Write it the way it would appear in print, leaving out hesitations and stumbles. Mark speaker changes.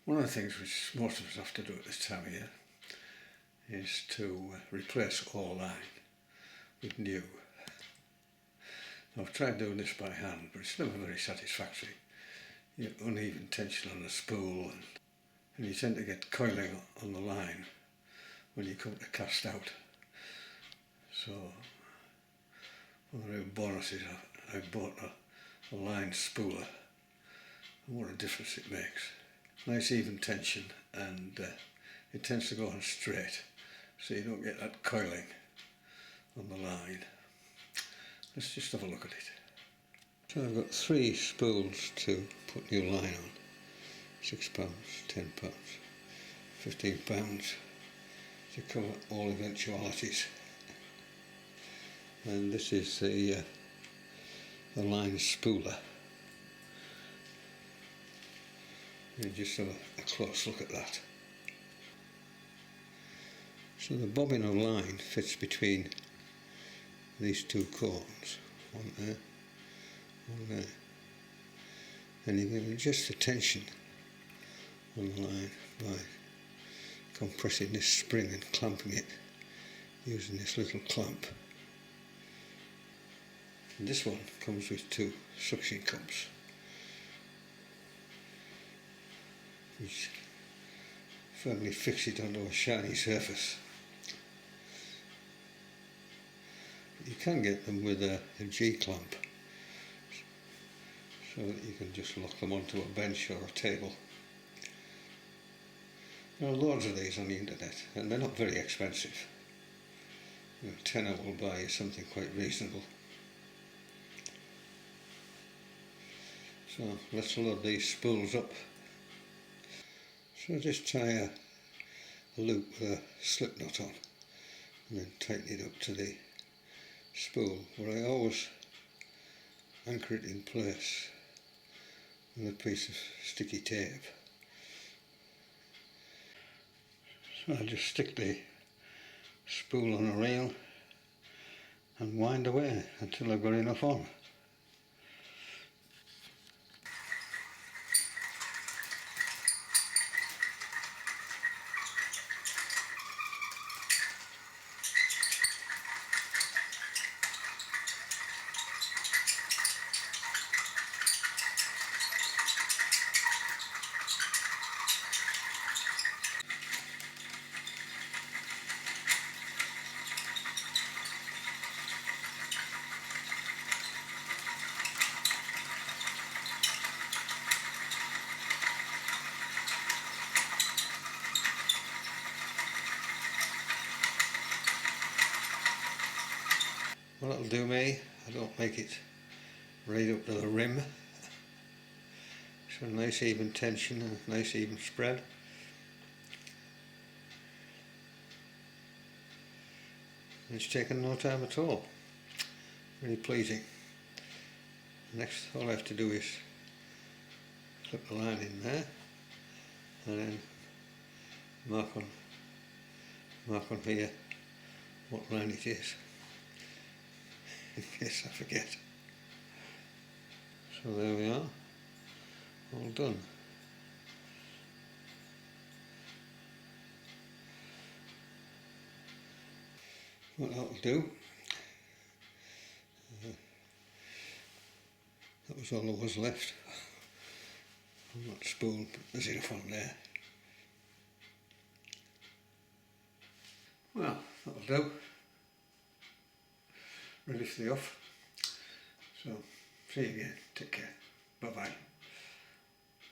Speaker 1: One of the things which most of us have to do at this time of year is to replace all line with new. Now, I've tried doing this by hand, but it's never very satisfactory. You get uneven tension on the spool and you tend to get coiling on the line when you come to cast out. So one of the real bonuses, I bought a line spooler, and what a difference it makes. Nice even tension, and it tends to go on straight, so you don't get that coiling on the line. Let's just have a look at it. So I've got 3 spools to put new line on. £6, £10, £15 to cover all eventualities. And this is the line spooler. And just have a close look at that. So the bobbin of line fits between these 2 cords, one there, one there, and you can adjust the tension on the line by compressing this spring and clamping it using this little clamp. And this one comes with 2 suction cups, which firmly fix it onto a shiny surface. You can get them with a G-clamp, so that you can just lock them onto a bench or a table. There are loads of these on the internet, and they're not very expensive. A tenner will buy you something quite reasonable. So let's load these spools up. So just tie a loop with a slip knot on, and then tighten it up to the spool, where I always anchor it in place with a piece of sticky tape. So I just stick the spool on a reel and wind away until I've got enough on. Well, that'll do me. I don't make it right up to the rim. So a nice even tension and a nice even spread. And it's taken no time at all. Really pleasing. Next, all I have to do is clip the line in there and then mark on here what line it is, in case I forget. So there we are, all done. What that'll do, that was all there was left on that spool, but there's enough on there. Well, that'll do. Ready for the off. So, see you again. Take care. Bye bye.